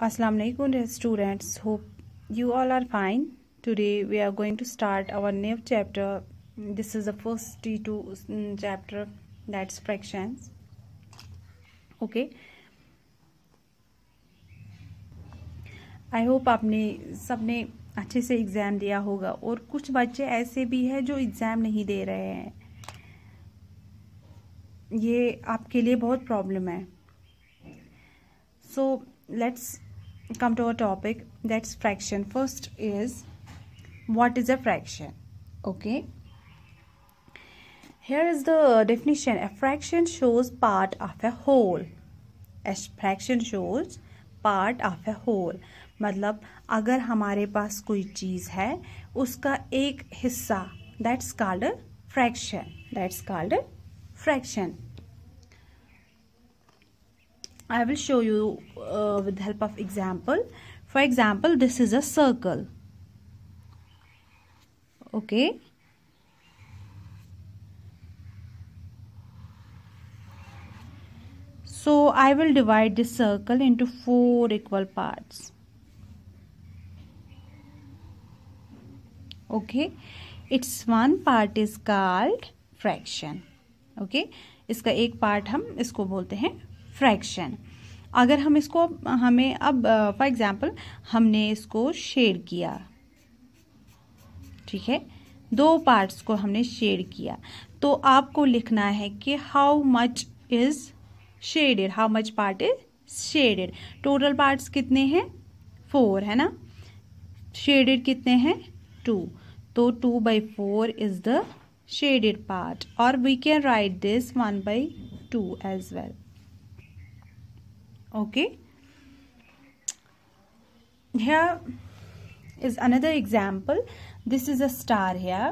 Assalamu alaikum students, hope you all are fine. Today we are going to start our new chapter. This is the first T2 chapter, that's fractions. Okay, I hope आपने सबने अच्छे से exam दिया होगा और कुछ बच्चे ऐसे भी हैं जो एग्ज़ाम नहीं दे रहे हैं. ये आपके लिए बहुत प्रॉब्लम है. So let's come to our topic, that's fraction. First is, what is a fraction? Okay, here is the definition. A fraction shows part of a whole. A fraction shows part of a whole. मतलब अगर हमारे पास कोई चीज़ है उसका एक हिस्सा, that's called a fraction. That's called a fraction. I will show you with the help of example. For example, this is a circle. Okay. So I will divide this circle into 4 equal parts. Okay. Its one part is called fraction. Okay. इसका एक part हम इसको बोलते हैं fraction. अगर हम इसको हमें अब फॉर एग्जांपल हमने इसको शेड किया, ठीक है, 2 पार्ट्स को हमने शेड किया, तो आपको लिखना है कि how much is shaded, how much part is shaded. Total parts कितने हैं? 4 है ना. शेडेड कितने हैं? 2. तो 2/4 इज द शेडेड पार्ट, और we can write this 1/2 as well. Okay, here is another example. This is a star here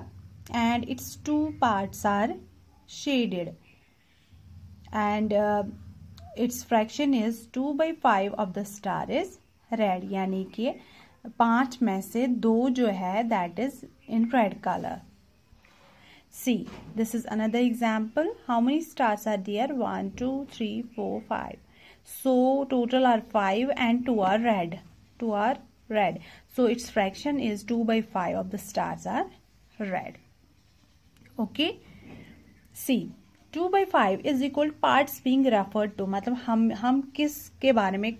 and its 2 parts are shaded, and its fraction is 2/5 of the star is red. यानी कि 5 में से 2 जो है that is in red color. See, this is another example. How many stars are there? 1 2 3 4 5. So total are 5 and 2 are red. 2 are red. So its fraction is 2/5 of the stars are red. Okay. See, 2/5 is equal parts being referred to. मतलब हम किस के बारे में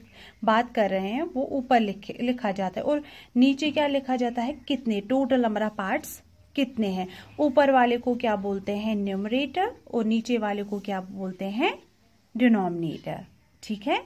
बात कर रहे हैं वो ऊपर लिखा जाता है, और नीचे क्या लिखा जाता है? कितने, टोटल नंबर ऑफ पार्ट्स कितने हैं. ऊपर वाले को क्या बोलते हैं? न्यूमरेटर, और नीचे वाले को क्या बोलते हैं? डिनोमिनेटर. ठीक है.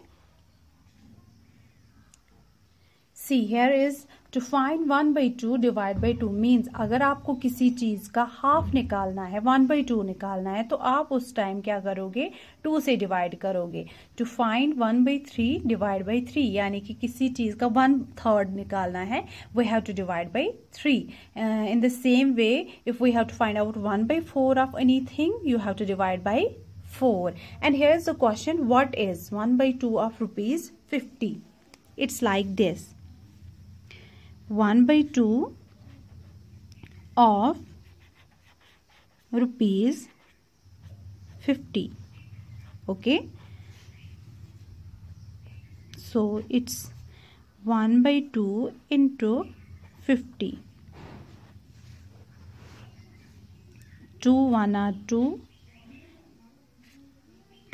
See here is to find 1/2 divide by 2 means अगर आपको किसी चीज का हाफ निकालना है, 1/2 निकालना है, तो आप उस टाइम क्या करोगे? 2 से डिवाइड करोगे. टू फाइंड 1/3 डिवाइड बाई 3 यानी कि किसी चीज का 1/3 निकालना है, we have to divide by 3. In the same way if we have to find out 1/4 of anything, you have to divide by 4. And here is the question, what is 1/2 of rupees 50? It's like this. 1/2 of rupees 50. Okay. So it's 1/2 into 50. 2 1 are 2.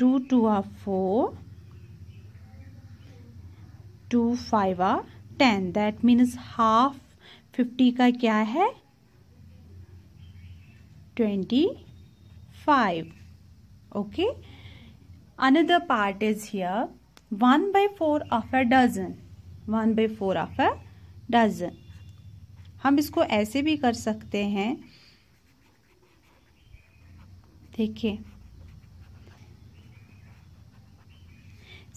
2 2 are 4. 2 5 are 10. That means half 50 का क्या है? 25. Okay. Another part is here. 1/4 of a dozen. 1/4 of a dozen. हम इसको ऐसे भी कर सकते हैं. देखिए,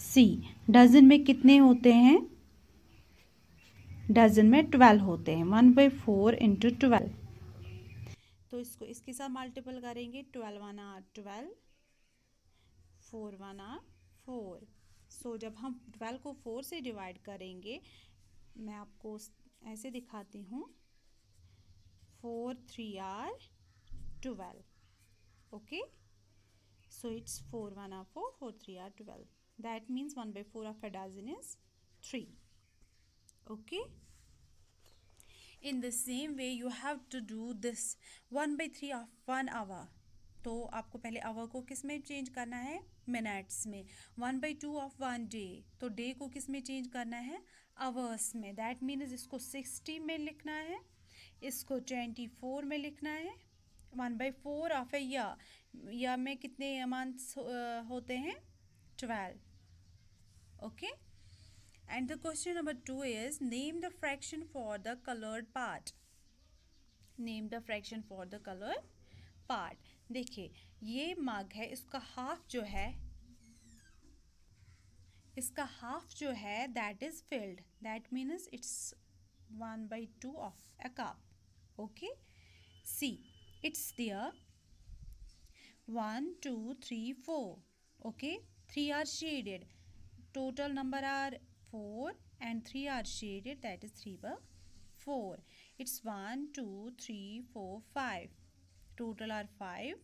सी, डजन में कितने होते हैं? डजन में 12 होते हैं. 1/4 into 12. तो इसको इसके साथ मल्टीपल करेंगे. 12 1 are 12, 4 1 are 4. सो जब हम 12 को 4 से डिवाइड करेंगे, मैं आपको ऐसे दिखाती हूँ. 4 3 are 12. Okay. So it's 4 1 are 4, 4 3 are 12. That means 1/4 of a dozen is 3. Okay. In the same way you have to do this 1/3 of 1 hour. तो आपको पहले आवर को किस में चेंज करना है, मिनट्स में. 1/2 ऑफ 1 डे, तो डे को किस में चेंज करना है, आवर्स में. दैट मीन्स इसको 60 में लिखना है, इसको 24 में लिखना है. 1/4 ऑफ ए ईयर में कितने मंथ्स होते हैं, 12. Okay. And the question number 2 is name the fraction for the colored part. Name the fraction for the colored part. देखिए ये मग है, इसका हाफ जो है that is filled. That means it's 1/2 of a cup. Okay. See, it's there 1, 2, 3, 4. Okay. 3 are shaded. Total number are 4 and 3 are shaded, that is 3/4. It's 1, 2, 3, 4, 5. Total are 5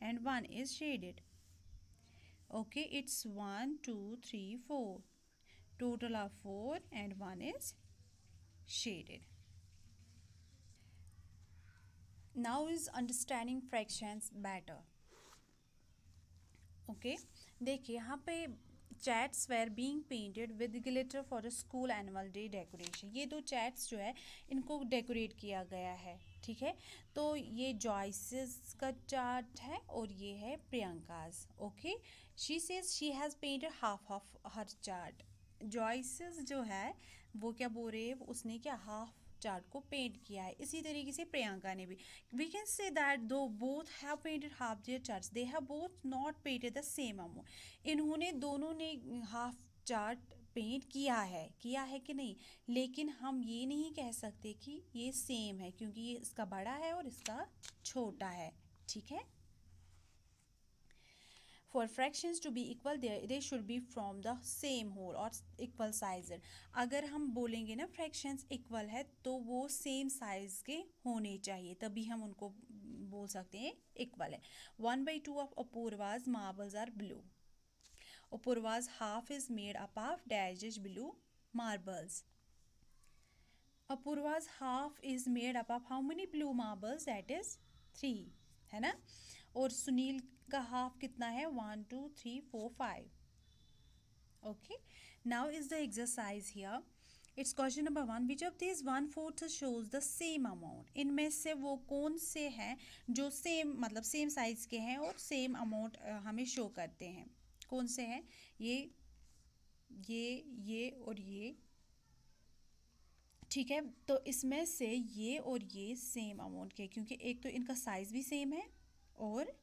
and 1 is shaded. Okay, it's 1, 2, 3, 4. Total are 4 and 1 is shaded. Now is understanding fractions better. Okay, देखिए यहाँ पे charts were being painted with glitter for the school annual day decoration. ये दो chats जो है इनको decorate किया गया है. ठीक है, तो ये जॉयसेस का चार्ट है और ये है Priyanka's. Okay, she says she has painted half of her chart. Joyce's जो है वो क्या बोल रहे हैं, उसने क्या हाफ चार्ट को पेंट किया है. इसी तरीके से प्रियंका ने भी. We can say that do both have painted half their charts, they have both not painted the same amount. इन्होंने दोनों ने हाफ चार्ट पेंट किया है कि नहीं, लेकिन हम ये नहीं कह सकते कि ये सेम है क्योंकि ये इसका बड़ा है और इसका छोटा है. ठीक है. For fractions to be equal, they should be from the same whole or equal size. अगर हम बोलेंगे ना fractions equal है तो वो same size के होने चाहिए, तभी हम उनको बोल सकते हैं equal है. 1/2 of Apurva's marbles are blue. Apurva's half is made up of dashed blue marbles. Apurva's half is made up of how many blue marbles? That is 3. है ना. और सुनील का हाफ कितना है, 1, 2, 3, 4, 5. Okay, now is the exercise here. It's question number 1. Which of this 1/4 shows the same amount. इनमें से वो कौन से हैं जो सेम मतलब सेम साइज के हैं और सेम अमाउंट हमें शो करते हैं. कौन से हैं, ये और ये. ठीक है, तो इसमें से ये और ये सेम अमाउंट के, क्योंकि एक तो इनका साइज भी सेम है और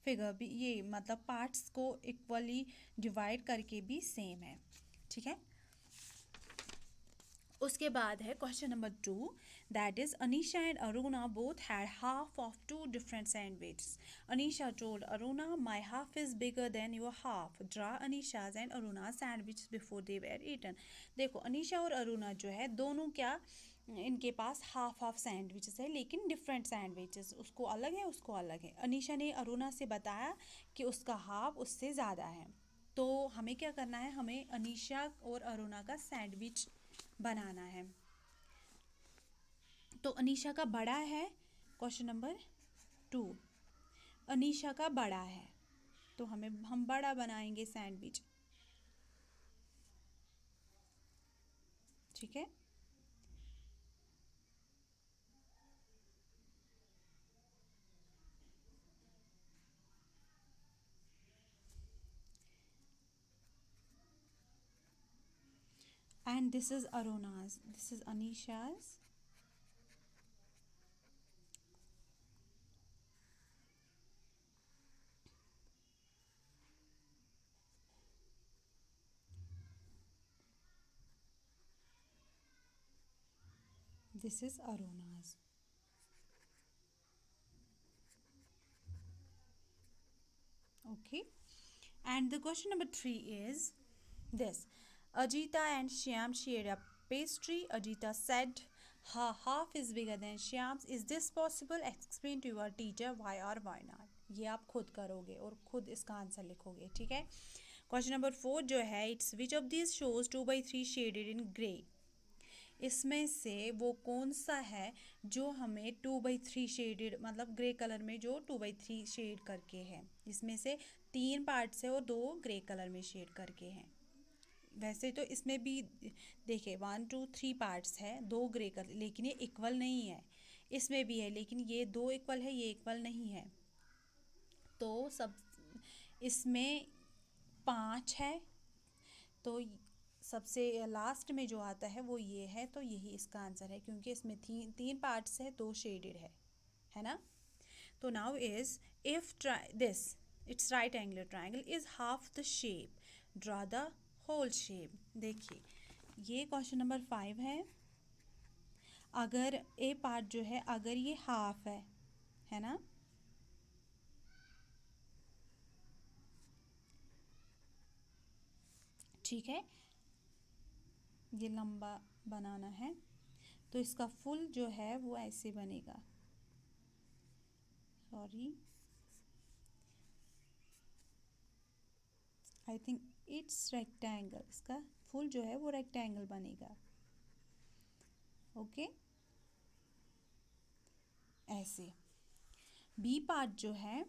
फिगर भी, ये मतलब पार्ट्स को इक्वली डिवाइड करके भी सेम है. ठीक है. उसके बाद है question number 2. That is Anisha and Aruna both had half of 2 different sandwiches. Anisha told Aruna my half is bigger than your half. Draw Anisha's and Aruna sandwich before they were eaten. देखो अनीशा और अरुणा जो है दोनों क्या, इनके पास हाफ सैंडविचेस है लेकिन डिफरेंट सैंडविचेस, उसको अलग है उसको अलग है. अनीशा ने अरुणा से बताया कि उसका हाफ उससे ज़्यादा है. तो हमें क्या करना है, हमें अनीशा और अरुणा का सैंडविच बनाना है. तो अनीशा का बड़ा है, क्वेश्चन नंबर 2. अनीशा का बड़ा है तो हम बड़ा बनाएंगे सैंडविच. ठीक है. And this is Aruna's, this is Anisha's. This is Aruna's. Okay. And the question number 3 is this. Ajita and Shyam shared a pastry. Ajita said her half is bigger than Shyam's. Is this possible? Explain to your teacher why or why not. ये आप खुद करोगे और खुद इसका answer लिखोगे. ठीक है. क्वेश्चन नंबर 4 जो है, it's which of this shows 2/3 shaded in grey. इसमें से वो कौन सा है जो हमें 2/3 शेडेड मतलब ग्रे कलर में जो 2/3 शेड करके है। इसमें से 3 पार्ट्स है और 2 ग्रे कलर में शेड करके हैं। वैसे तो इसमें भी देखिए 1 2 3 पार्ट्स है, 2 ग्रे कलर, लेकिन ये इक्वल नहीं है। इसमें भी है लेकिन ये 2 इक्वल है, ये इक्वल नहीं है। तो सब इसमें 5 है, तो सबसे लास्ट में जो आता है वो ये है, तो यही इसका आंसर है क्योंकि इसमें 3 पार्ट्स है, 2 शेडेड है ना। तो now is if this it's right angular triangle is half the shape, draw the whole shape. देखिए ये क्वेश्चन नंबर 5 है। अगर ए पार्ट जो है अगर ये हाफ है ना, ठीक है, ये लंबा बनाना है तो इसका फुल जो है वो ऐसे बनेगा। Sorry, I think it's rectangle, इसका फुल जो है वो रेक्टेंगल बनेगा। ओके, ऐसे। बी पार्ट जो है,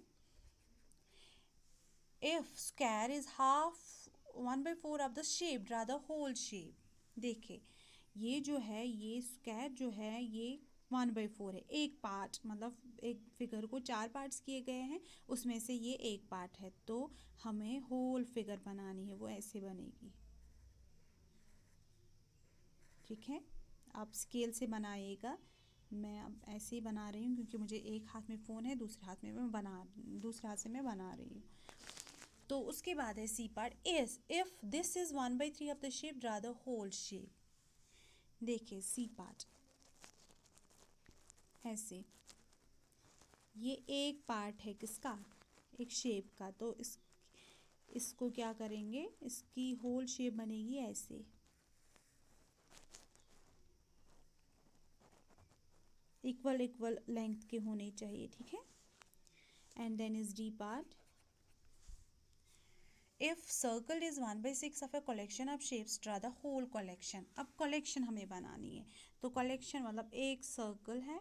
if square is half 1/4 of the shape, draw the whole shape. देखिए ये जो है, ये स्क्वायर जो है ये 1/4 है, एक पार्ट, मतलब एक फिगर को 4 पार्ट्स किए गए हैं, उसमें से ये एक पार्ट है, तो हमें होल फिगर बनानी है, वो ऐसे बनेगी। ठीक है, आप स्केल से बनाइएगा, मैं अब ऐसे ही बना रही हूँ क्योंकि मुझे एक हाथ में फ़ोन है, दूसरे हाथ से मैं बना रही हूँ। तो उसके बाद है C part, is if this is 1/3 of the shape, draw the whole shape. देखिए सी पार्ट ऐसे, ये एक पार्ट है किसका, एक शेप का, तो इसको क्या करेंगे, इसकी होल शेप बनेगी ऐसे, इक्वल लेंथ के होने चाहिए। ठीक है, and then is D part, if circle is 1/6 of a collection of shapes, draw the whole collection. अब कलेक्शन हमें बनानी है, तो कलेक्शन मतलब एक सर्कल है,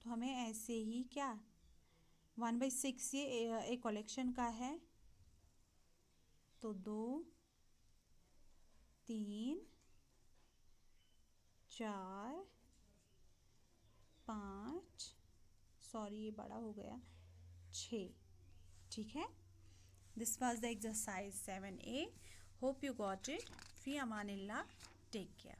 तो हमें ऐसे ही क्या 1/6 ये एक कलेक्शन का है, तो 2 3 4 5, सॉरी ये बड़ा हो गया, 6। ठीक है, this was the exercise 7A। Hope you got it. फी अमानिल्लाह, टेक केयर।